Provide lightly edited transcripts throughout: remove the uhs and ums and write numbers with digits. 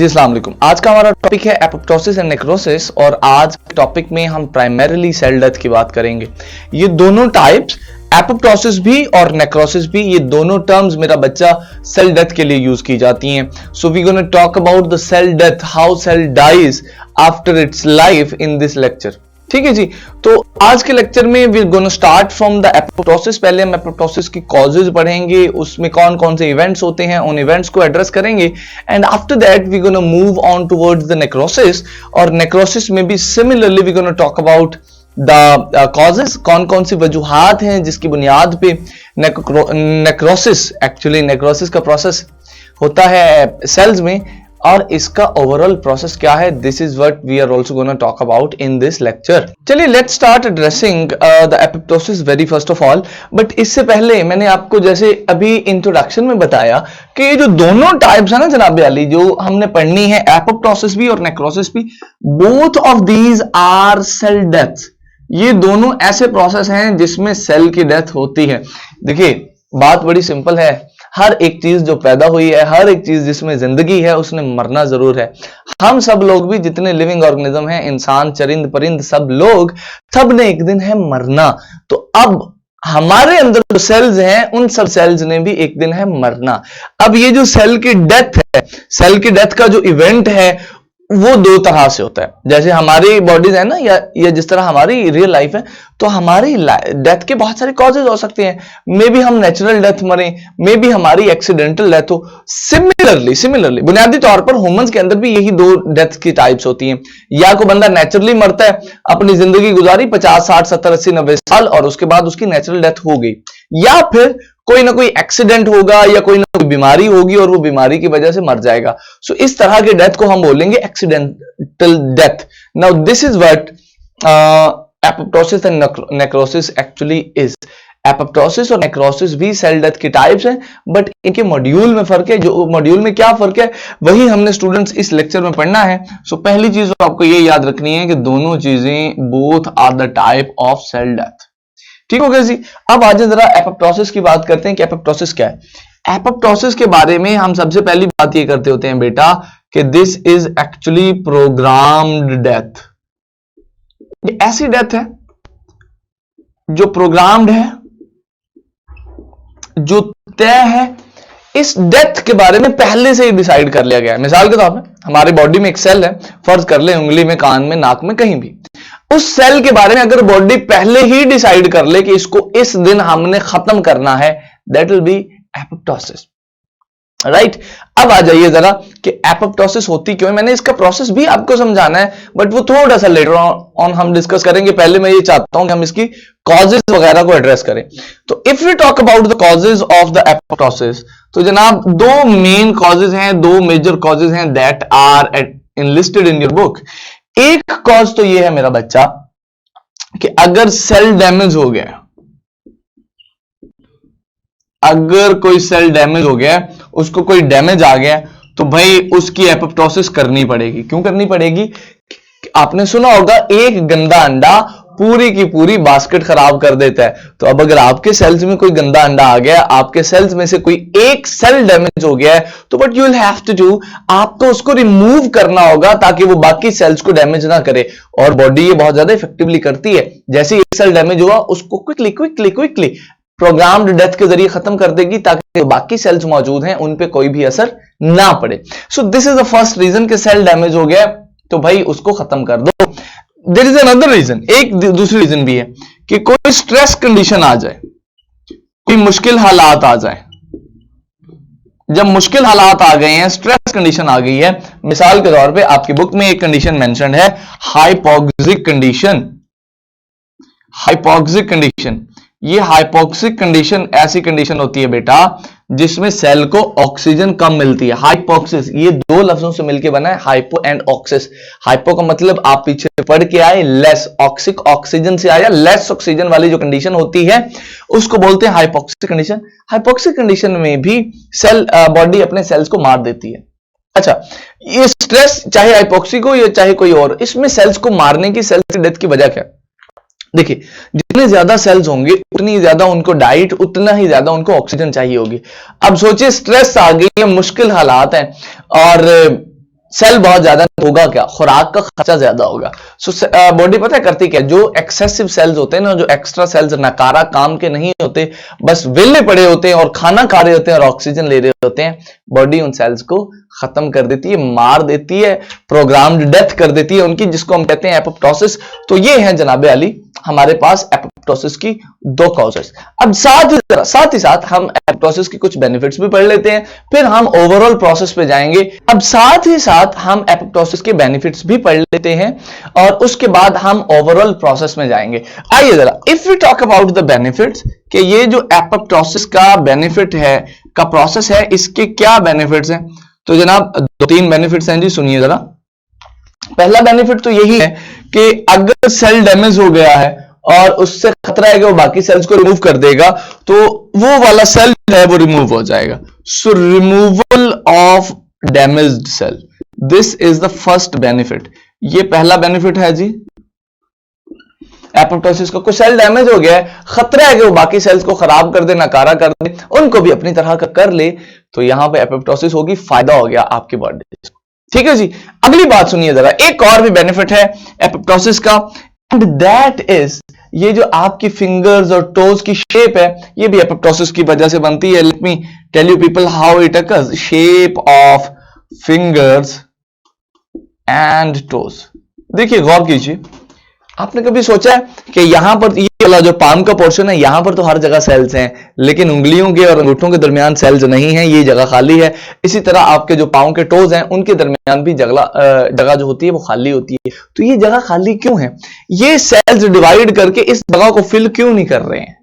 जी अस्सलाम वालेकुम। आज का हमारा टॉपिक है एपोप्टोसिस एंड नेक्रोसिस और आज के टॉपिक में हम प्राइमरीली सेल डेथ की बात करेंगे। ये दोनों टाइप्स, एपोप्टोसिस भी और नेक्रोसिस भी, ये दोनों टर्म्स मेरा बच्चा सेल डेथ के लिए यूज की जाती हैं। So we gonna talk about the cell death, how cell dies after its life in this lecture. ठीक है जी। तो आज के लेक्चर में we gonna start from the apoptosis. पहले हम एपोप्टोसिस की कॉजेज पढ़ेंगे, उसमें कौन कौन से इवेंट्स होते हैं, उन इवेंट्स को एड्रेस करेंगे and after that we gonna move on towards the necrosis. और नेक्रोसिस में भी similarly we gonna talk about the causes, कौन कौन सी वजूहात हैं जिसकी बुनियाद पे नेक्रोसिस, एक्चुअली नेक्रोसिस का प्रोसेस होता है सेल्स में और इसका ओवरऑल प्रोसेस क्या है। This is what we are also gonna talk about in this lecture. चलिए let's start addressing the apoptosis very first of all. But इससे पहले मैंने आपको जैसे अभी इंट्रोडक्शन में बताया कि ये जो दोनों टाइप्स है ना जनाब अली, जो हमने पढ़नी है, एपोप्टोसिस भी और नेक्रोसिस भी, both of these are cell death. ये दोनों ऐसे प्रोसेस हैं जिसमें सेल की डेथ होती है। देखिए बात बड़ी सिंपल है, हर एक चीज जो पैदा हुई है, हर एक चीज जिसमें जिंदगी है, उसने मरना जरूर है। हम सब लोग भी जितने लिविंग ऑर्गेनिज्म हैं, इंसान, चरिंद, परिंद, सब लोग, सब ने एक दिन है मरना। तो अब हमारे अंदर जो सेल्स हैं, उन सब सेल्स ने भी एक दिन है मरना। अब ये जो सेल की डेथ है, सेल की डेथ का जो इवेंट है वो दो तरह से होता है। जैसे हमारी बॉडीज है ना, या जिस तरह हमारी रियल लाइफ है, तो हमारी डेथ के बहुत सारे कॉजेज हो सकते हैं। मे बी हम नेचुरल डेथ मरे, मे बी हमारी एक्सीडेंटल डेथ हो। सिमिलरली बुनियादी तौर पर ह्यूमंस के अंदर भी यही दो डेथ की टाइप्स होती हैं। या कोई बंदा नेचुरली मरता है, अपनी जिंदगी गुजारी 50, 60, 70, 80, 90 साल और उसके बाद उसकी नेचुरल डेथ हो गई, या फिर कोई ना कोई एक्सीडेंट होगा या कोई ना कोई बीमारी होगी और वो बीमारी की वजह से मर जाएगा। सो इस तरह के डेथ को हम बोलेंगे accidental death. Now this is what apoptosis and necrosis actually is. Apoptosis और नेक्रोसिस भी सेल डेथ की टाइप्स हैं, बट इनके मॉड्यूल में फर्क है। जो मॉड्यूल में क्या फर्क है वही हमने स्टूडेंट्स इस लेक्चर में पढ़ना है। सो पहली चीज आपको ये याद रखनी है कि दोनों चीजें both are the type of cell death. ठीक हो गया जी। अब आज जरा एपोप्टोसिस की बात करते हैं कि एपोप्टोसिस क्या है। एपोप्टोसिस के बारे में हम सबसे पहली बात ये करते होते हैं बेटा कि this is actually programmed death. ये ऐसी डेथ है जो प्रोग्राम्ड है, जो तय है। इस डेथ के बारे में पहले से ही डिसाइड कर लिया गया है। मिसाल के तौर पर हमारी बॉडी में एक सेल है, फर्ज कर ले उंगली में, कान में, नाक में, कहीं भी। उस सेल के बारे में अगर बॉडी पहले ही डिसाइड कर ले कि इसको इस दिन हमने खत्म करना है, that will be apoptosis, right. अब आ जाइए जरा कि एपोप्टोसिस होती क्यों है। मैंने इसका प्रोसेस भी आपको समझाना है, बट वो थोड़ा सा लेटर ऑन हम डिस्कस करेंगे। पहले मैं ये चाहता हूं कि हम इसकी कॉजेज वगैरह को एड्रेस करें। तो if we talk about the causes of the apoptosis, तो जनाब दो मेन कॉजेज हैं, दो मेजर कॉजेज हैं that are enlisted in your book. एक कॉज तो ये है मेरा बच्चा कि अगर सेल डैमेज हो गया, अगर कोई सेल डैमेज हो गया, उसको कोई डैमेज आ गया, तो भाई उसकी एपोप्टोसिस करनी पड़ेगी। क्यों करनी पड़ेगी? आपने सुना होगा एक गंदा अंडा पूरी की पूरी बास्केट खराब कर देता है। तो अब अगर आपके सेल्स में कोई गंदा अंडा आ गया, आपके सेल्स में से कोई एक सेल डैमेज हो गया है, तो what you will have to do, आपको उसको रिमूव करना होगा ताकि वो बाकी सेल्स को डैमेज ना करे। और बॉडी ये बहुत ज्यादा इफेक्टिवली करती है। जैसे एक सेल डैमेज हुआ, उसको क्विकली प्रोग्राम्ड डेथ के जरिए खत्म कर देगी ताकि बाकी सेल्स मौजूद हैं उन पे कोई भी असर ना पड़े। So this is the first reason कि सेल डैमेज हो गया तो भाई उसको खत्म कर दो। देयर इज अनदर रीजन, एक दूसरी रीजन भी है कि कोई स्ट्रेस कंडीशन आ जाए, कोई मुश्किल हालात आ जाए। जब मुश्किल हालात आ गए हैं, स्ट्रेस कंडीशन आ गई है, मिसाल के तौर पे आपकी बुक में एक कंडीशन मेंशन है, हाइपोक्सिक कंडीशन। हाइपोक्सिक कंडीशन, ये हाइपोक्सिक कंडीशन ऐसी कंडीशन होती है बेटा जिसमें सेल को ऑक्सीजन कम मिलती है। हाइपोक्सिस ये दो लफ्जों से मिलकर बना है, हाइपो एंड ऑक्सिस। हाइपो का मतलब आप पीछे पढ़ के आए लेस, ऑक्सिक ऑक्सीजन से आया, लेस ऑक्सीजन वाली जो कंडीशन होती है उसको बोलते हैं हाइपोक्सिक कंडीशन। हाइपोक्सिक कंडीशन में भी सेल बॉडी अपने सेल्स को मार देती है। अच्छा, ये स्ट्रेस चाहे हाइपोक्सिक हो या चाहे कोई और, इसमें सेल्स को मारने की, सेल्स की डेथ की वजह क्या? देखिए जितने ज्यादा सेल्स होंगे उतनी ज्यादा उनको डाइट, उतना ही ज्यादा उनको ऑक्सीजन चाहिए होगी। अब सोचिए स्ट्रेस आ गई है, मुश्किल हालात हैं और सेल बहुत ज्यादा होगा क्या, खुराक का खर्चा ज्यादा होगा। सो बॉडी पता है करती क्या, जो एक्सेसिव सेल्स होते हैं ना, जो एक्स्ट्रा सेल्स नकारा काम के नहीं होते, बस वेले पड़े होते हैं और खाना खा रहे होते हैं और ऑक्सीजन ले रहे होते हैं, बॉडी उन सेल्स को खत्म कर देती है, मार देती है, प्रोग्राम्ड डेथ कर देती है उनकी, जिसको हम कहते हैं एपोप्टोसिस। तो ये है जनाबे अली हमारे पास एपोप्टोसिस की दो कॉजेस। अब साथ ही साथ हम एपोप्टोसिस की कुछ बेनिफिट्स भी पढ़ लेते हैं, फिर हम ओवरऑल प्रोसेस पे जाएंगे। अब साथ ही साथ हम एपोप्टोसिस के बेनिफिट्स भी पढ़ लेते हैं और उसके बाद हम ओवरऑल प्रोसेस में जाएंगे। आइए जरा, if we talk about the benefits, कि ये जो एपोप्टोसिस का बेनिफिट है, का प्रोसेस है, इसके क्या बेनिफिट्स हैं, तो जनाब 2-3 बेनिफिट्स हैं जी, सुनिए जरा। पहला बेनिफिट तो यही है कि अगर सेल डैमेज हो गया है और उससे खतरा है कि वो बाकी सेल्स को रिमूव कर देगा, तो वो वाला सेल है वो रिमूव हो जाएगा। So removal of damaged cell, this is the first benefit. ये पहला बेनिफिट है जी एपोप्टोसिस का। कोई सेल डैमेज हो गया है, खतरा है कि वो बाकी सेल्स को खराब कर दे, नकारा कर दे, उनको भी अपनी तरह का कर ले, तो यहां पे एपोप्टोसिस होगी, फायदा हो गया आपकी बॉडी। ठीक है जी, अगली बात सुनिए जरा, एक और भी बेनिफिट है एपोप्टोसिस का, एंड दैट इज ये जो आपकी फिंगर्स और टोज की शेप है, ये भी एपोप्टोसिस की वजह से बनती है। Let me tell you people how it occurs. Shape of fingers and toes, देखिए गौर कीजिए, आपने कभी सोचा है कि यहां पर ये वाला जो पाम का पोर्शन है, यहां पर तो हर जगह सेल्स हैं, लेकिन उंगलियों के और अंगूठों के दरमियान सेल्स नहीं है, ये जगह खाली है। इसी तरह आपके जो पांव के टोज हैं, उनके दरमियान भी जगह जो होती है वो खाली होती है। तो ये जगह खाली क्यों है? ये सेल्स डिवाइड करके इस जगह को फिल क्यों नहीं कर रहे हैं?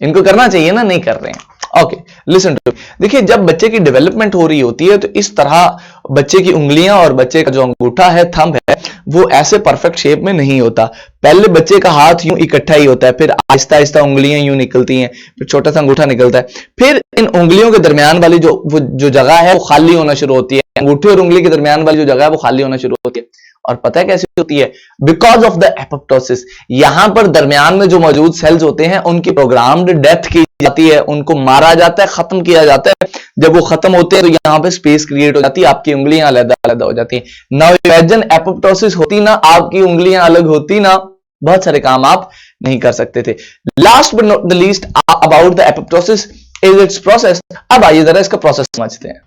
इनको करना चाहिए ना, नहीं कर रहे हैं। ओके, लिसन टू, देखिए जब बच्चे की डेवलपमेंट हो रही होती है, तो इस तरह बच्चे की उंगलियां और बच्चे का जो अंगूठा है, थंब है, वो ऐसे परफेक्ट शेप में नहीं होता। पहले बच्चे का हाथ यूं इकट्ठा ही होता है, फिर आहिस्ता आहिस्ता उंगलियां यूं निकलती हैं, फिर छोटा सा अंगूठा निकलता है, फिर इन उंगलियों के दरमियान वाली जो जगह है वो खाली होना शुरू होती है। अंगूठे और उंगली के दरमियान वाली जो जगह है वो खाली होना शुरू होती है। और पता है कैसे होती है? Because of the apoptosis. यहां पर दरमियान में जो मौजूद सेल्स होते हैं, उनकी प्रोग्राम्ड डेथ की जाती है, उनको मारा जाता है, खत्म किया जाता है। जब वो खत्म होते हैं तो यहां पे स्पेस क्रिएट हो जाती है, आपकी उंगलियां अलग-अलग हो जाती हैं। नाउ इमेजिन एपोप्टोसिस होती ना, आपकी उंगलियां अलग होती ना, बहुत सारे काम आप नहीं कर सकते थे। Last but not the least about the apoptosis is it's process. अब आइए जरा इसका प्रोसेस समझते हैं।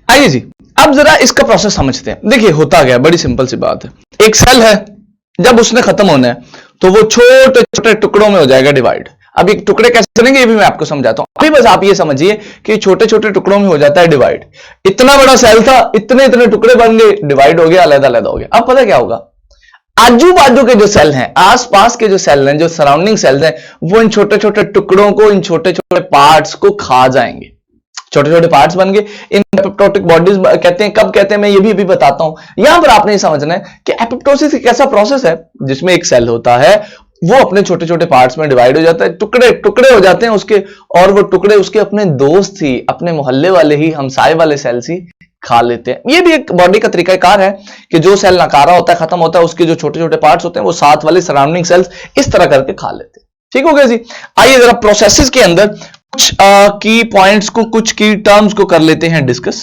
आइए जी, अब जरा इसका प्रोसेस समझते हैं। देखिए होता क्या है, बड़ी सिंपल सी बात है। एक सेल है, जब उसने खत्म होना है तो वो छोटे छोटे टुकड़ों में हो जाएगा डिवाइड। अब एक टुकड़े कैसे बनेंगे ये भी मैं आपको समझाता हूं। अभी बस आप ये समझिए कि छोटे छोटे टुकड़ों में हो जाता है डिवाइड। इतना बड़ा सेल था, इतने इतने टुकड़े बन गए, डिवाइड हो गया, अलग-अलग हो गया। अब पता क्या होगा? आजू बाजू के जो सेल हैं, आसपास के जो सेल हैं, जो सराउंडिंग सेल्स हैं, वो इन छोटे छोटे टुकड़ों को, इन छोटे छोटे पार्ट्स को खा जाएंगे। छोटे छोटे पार्ट्स बन गए, इन एपोप्टोटिक बॉडीज कहते हैं। कब कहते हैं मैं ये भी बताता हूं। यहां पर आपने ये समझना है कि एपोप्टोसिस एक ऐसा प्रोसेस है जिसमें एक सेल होता है, वो अपने छोटे छोटे पार्ट्स में डिवाइड हो जाता है, टुकड़े टुकड़े हो जाते हैं उसके, और वो टुकड़े उसके अपने दोस्त ही, अपने मोहल्ले वाले ही, हमसाए वाले सेल्स ही खा लेते हैं। ये भी एक बॉडी का तरीकाकार है कि जो सेल नकारा होता है, खत्म होता है, उसके जो छोटे छोटे पार्ट्स होते हैं वो साथ वाले सराउंडिंग सेल्स इस तरह करके खा लेते हैं। ठीक हो गया जी। आइए जरा प्रोसेसेस के अंदर कुछ की पॉइंट्स को, कुछ की टर्म्स को कर लेते हैं डिस्कस।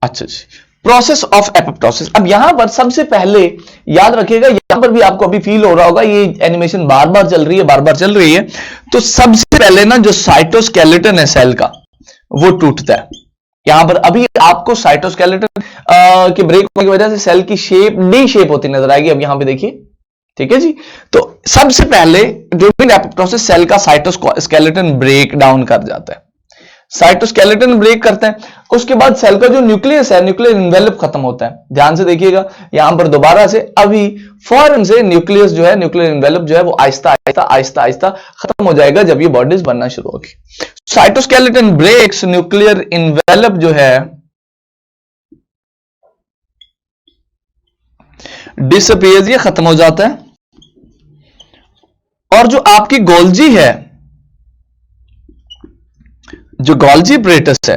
अच्छा जी, प्रोसेस ऑफ एपोप्टोसिस। अब यहां पर सबसे पहले याद रखिएगा, यहां पर भी आपको अभी फील हो रहा होगा ये एनिमेशन बार बार चल रही है, बार बार चल रही है। तो सबसे पहले ना जो साइटोस्केलेटन है सेल का, वो टूटता है। यहां पर अभी आपको साइटोस्केलेटन के ब्रेक होने की वजह से सेल की शेप डी शेप होती नजर आएगी। अब यहां पे देखिए, ठीक है जी। तो सबसे पहले ड्यूरिंग एपोप्टोसिस सेल का साइटोस्केलेटन ब्रेक डाउन कर जाता है। साइटोस्केलेटन ब्रेक करते हैं, उसके बाद सेल का जो न्यूक्लियस है, न्यूक्लियर इन्वेलप खत्म होता है। ध्यान से देखिएगा, यहां पर दोबारा से अभी फौरन से न्यूक्लियस जो है, न्यूक्लियर इन्वेलप जो है, वो आहिस्ता आहिस्ता आहिस्ता आहिस्ता खत्म हो जाएगा जब ये बॉडीज बनना शुरू होगी। साइटोस्केलेटन ब्रेक्स, न्यूक्लियर इन्वेलप जो है डिसअपीयर्स, ये खत्म हो जाता है। और जो आपकी गोल्जी है, जो गोल्जी apparatus है,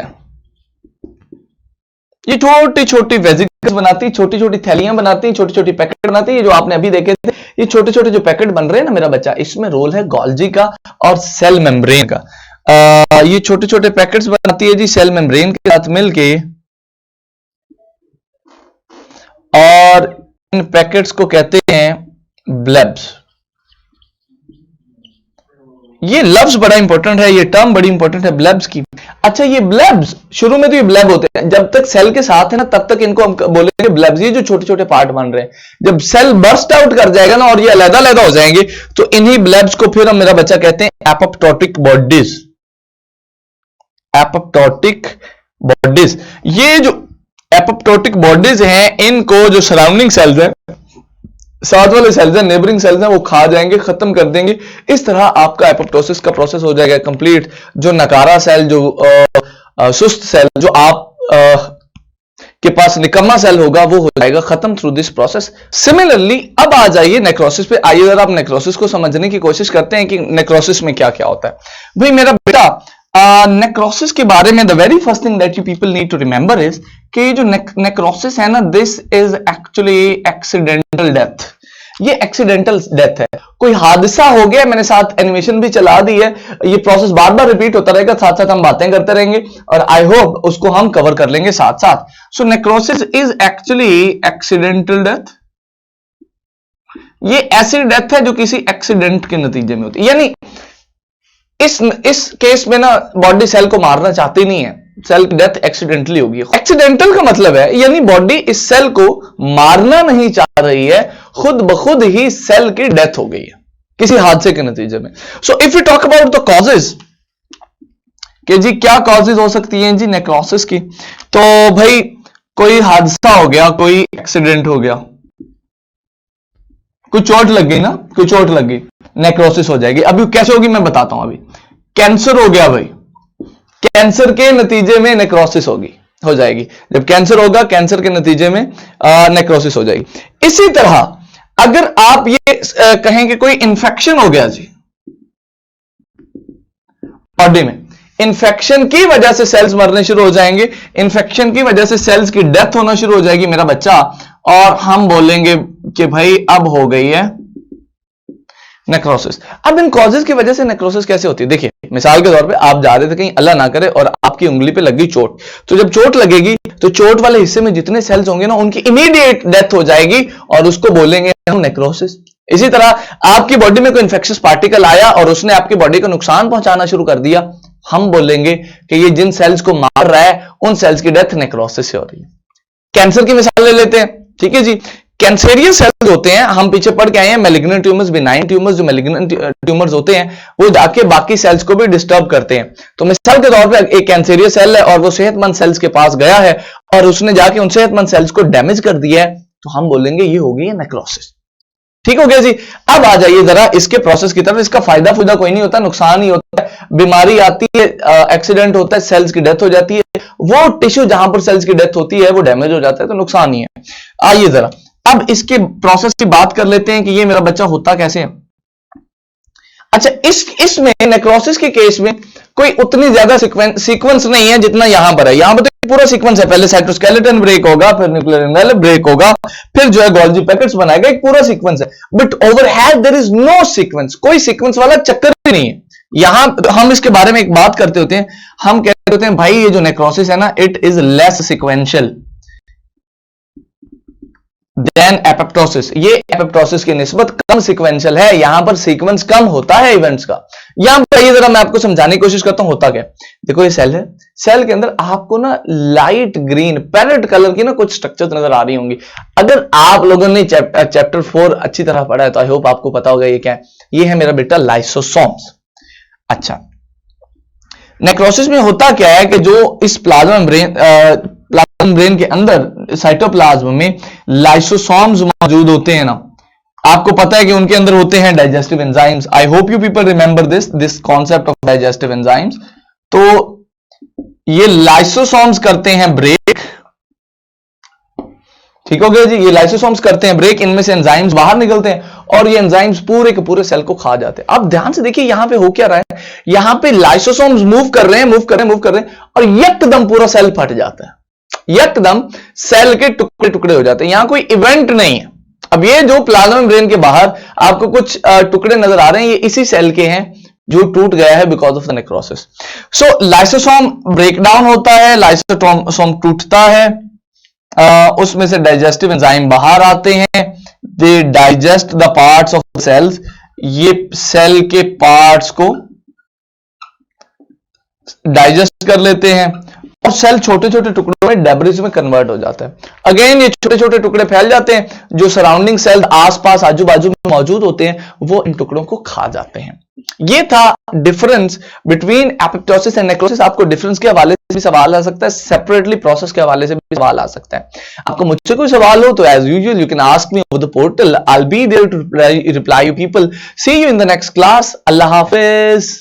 ये छोटी छोटी वेजिकल्स बनाती है, छोटी छोटी थैलियां बनाती है, छोटी छोटी पैकेट बनाती है। जो आपने अभी देखे थे, ये छोटे छोटे जो पैकेट बन रहे हैं ना मेरा बच्चा, इसमें रोल है गोल्जी का और सेल मेम्ब्रेन का। ये छोटे छोटे पैकेट्स बनाती है जी सेल मेम्ब्रेन के साथ मिलके, और इन पैकेट्स को कहते हैं ब्लेब्स। ये लफ्ज बड़ा इंपॉर्टेंट है, ये टर्म बड़ी इंपॉर्टेंट है ब्लेब्स की। अच्छा, ये ब्लेब्स शुरू में तो ये ब्लेब होते हैं, जब तक सेल के साथ है ना तब तक इनको हम बोलेंगे ब्लेब्स। ये जो छोटे छोटे पार्ट बन रहे हैं, जब सेल बर्स्ट आउट कर जाएगा ना और ये अलग अलग हो जाएंगे तो इन्हीं ब्लेब्स को फिर हम, मेरा बच्चा, कहते हैं एपोप्टोटिक बॉडीज। एपोप्टोटिक बॉडीज, ये जो एपोप्टोटिक बॉडीज हैं इनको जो सराउंडिंग सेल्स हैं, साथ वाले सेल्स हैं, नेबरिंग सेल्स हैं, वो खा जाएंगे, खत्म कर देंगे। इस तरह आपका एपोप्टोसिस का प्रोसेस हो जाएगा कंप्लीट। जो नकारा सेल, जो सुस्त सेल, जो आप के पास निकम्मा सेल होगा, वो हो जाएगा खत्म थ्रू दिस प्रोसेस। सिमिलरली अब आ जाइए नेक्रोसिस पे। आइए जरा आप नेक्रोसिस को समझने की कोशिश करते हैं कि नेक्रोसिस में क्या क्या होता है। भाई मेरा बेटा, नेक्रोसिस के बारे में the very first thing that you people need to remember is कि जो नेक्रोसिस है ना, this is actually accidental death. ये एक्सीडेंटल डेथ है, कोई हादसा हो गया, मैंने साथ एनिमेशन भी चला दी है, ये प्रोसेस बार बार रिपीट होता रहेगा, साथ साथ हम बातें करते रहेंगे और आई होप उसको हम कवर कर लेंगे साथ साथ। So necrosis is actually accidental death. ये ऐसी डेथ है जो किसी एक्सीडेंट के नतीजे में होती है, यानी इस केस में ना बॉडी सेल को मारना चाहती नहीं है, सेल की डेथ एक्सीडेंटली होगी। एक्सीडेंटल का मतलब है यानी बॉडी इस सेल को मारना नहीं चाह रही है, खुद ब खुद ही सेल की डेथ हो गई है किसी हादसे के नतीजे में। So if you talk about the causes कि जी क्या कॉजेज हो सकती हैं जी नेक्रोसिस की, तो भाई कोई हादसा हो गया, कोई एक्सीडेंट हो गया, कोई चोट लग गई ना, कोई चोट लग गई, नेक्रोसिस हो जाएगी। अभी कैसे होगी मैं बताता हूं। अभी कैंसर हो गया भाई, कैंसर के नतीजे में नेक्रोसिस हो जाएगी। जब कैंसर होगा, कैंसर के नतीजे में नेक्रोसिस हो जाएगी। इसी तरह अगर आप ये कहें कि कोई इंफेक्शन हो गया जी बॉडी में, इंफेक्शन की वजह से सेल्स मरने शुरू हो जाएंगे, इंफेक्शन की वजह से सेल्स की डेथ होना शुरू हो जाएगी मेरा बच्चा, और हम बोलेंगे कि भाई अब हो गई है नेक्रोसिस। अब इन कॉजेज की वजह से नेक्रोसिस कैसे होती है, देखिए मिसाल के तौर पे आप जा रहे थे कहीं, अल्लाह ना करे, और आपकी उंगली पे लग गई चोट, तो जब चोट लगेगी तो चोट वाले हिस्से में जितने सेल्स होंगे ना उनकी इमीडिएट डेथ हो जाएगी और उसको बोलेंगे हम नेक्रोसिस। इसी तरह आपकी बॉडी में कोई इंफेक्शियस पार्टिकल आया और उसने आपकी बॉडी को नुकसान पहुंचाना शुरू कर दिया, हम बोलेंगे कि ये जिन सेल्स को मार रहा है उन सेल्स की डेथ नेक्रोसिस से हो रही है। कैंसर की मिसाल ले लेते हैं, ठीक है जी। कैंसेरियस सेल्स होते हैं, हम पीछे पढ़ के आए हैं, मैलिग्नेंट ट्यूमर्स, बिनाइन ट्यूमर्स। जो मैलिग्नेंट ट्यूमर्स होते हैं वो जाके बाकी सेल्स को भी डिस्टर्ब करते हैं। तो मिसाल के तौर पे एक कैंसेरियस सेल है और वो सेहतमंद सेल्स के पास गया है और उसने जाके उन सेहतमंद सेल्स को डैमेज कर दिया है, तो हम बोलेंगे ये हो गई है नेक्रोसिस। ठीक हो गया जी। अब आ जाइए जरा इसके प्रोसेस की तरफ। इसका फायदा फुयदा कोई नहीं होता, नुकसान ही होता है। बीमारी आती है, एक्सीडेंट होता है, सेल्स की डेथ हो जाती है, वो टिश्यू जहां पर सेल्स की डेथ होती है वो डैमेज हो जाता है, तो नुकसान ही है। आइए जरा अब इसके प्रोसेस की बात कर लेते हैं कि ये मेरा बच्चा होता कैसे है। अच्छा, इसमें नेक्रोसिस के केस में कोई उतनी ज्यादा सीक्वेंस नहीं है जितना यहां पर है। यहां पर तो पूरा सीक्वेंस है, पहले साइटोस्केलेटन ब्रेक होगा, फिर न्यूक्लियर एनवेलप ब्रेक होगा, फिर जो है गोल्जी पैकेट्स बनाएगा, एक पूरा सीक्वेंस है। But overhead there is no sequence, कोई सीक्वेंस वाला चक्कर ही नहीं है। यहां हम इसके बारे में एक बात करते होते हैं, हम कहते होते हैं भाई ये जो नेक्रोसिस है ना, it is less sequential than apoptosis. ये एपोप्टोसिस की निस्बत कम सीक्वेंशियल है, यहां पर सीक्वेंस कम होता है इवेंट्स का। यहां पर ये जरा मैं आपको समझाने की कोशिश करता हूं होता क्या। देखो ये सेल है, सेल के अंदर आपको ना लाइट ग्रीन पैरेट कलर की ना कुछ स्ट्रक्चर नजर आ रही होंगी। अगर आप लोगों ने चैप्टर 4 अच्छी तरह पढ़ा है तो आई होप आपको पता होगा ये क्या है। ये है मेरा बेटा लाइसोसोम्स। अच्छा, नेक्रोसिस में होता क्या है कि जो इस प्लाज्मा मेम्ब्रेन के अंदर साइटोप्लाज्म में लाइसोसोम्स मौजूद होते हैं ना, आपको पता है कि उनके अंदर होते हैं digestive enzymes. I hope you people remember this concept of digestive enzymes. तो ये लाइसोसोम्स करते हैं ब्रेक, ठीक हो गया जी। ये लाइसोसोम्स करते हैं ब्रेक, इनमें से एंजाइम्स बाहर निकलते हैं और ये एंजाइम्स पूरे के पूरे सेल को खा जाते हैं। अब ध्यान से देखिए यहां पे हो क्या रहा है, यहां पे लाइसोसोम्स मूव कर रहे हैं और एकदम पूरा सेल फट जाता है, एकदम सेल के टुकड़े टुकड़े हो जाते हैं, यहां कोई इवेंट नहीं है। अब ये जो प्लाज्मा मेम्ब्रेन के बाहर आपको कुछ टुकड़े नजर आ रहे हैं, ये इसी सेल के हैं जो टूट गया है because of the necrosis. So lysosome breakdown होता है, लाइसोसोम टूटता है उसमें से डाइजेस्टिव एंजाइम बाहर आते हैं, they digest the parts of cells, ये सेल के पार्ट्स को डाइजेस्ट कर लेते हैं और सेल छोटे छोटे टुकड़ों में डेब्रिस में कन्वर्ट हो जाता है। अगेन ये छोटे छोटे टुकड़े फैल जाते हैं, जो सराउंडिंग सेल्स आसपास आजू बाजू में मौजूद होते हैं वो इन टुकड़ों को खा जाते हैं। ये था difference between apoptosis and necrosis. आपको डिफरेंस के हवाले से भी सवाल आ सकता है, सेपरेटली प्रोसेस के हवाले से भी सवाल आ सकता है। आपको मुझसे कोई सवाल हो तो as usual you can ask me over the portal, I will be there to reply you people. See you in the next class. अल्लाह हाफिज।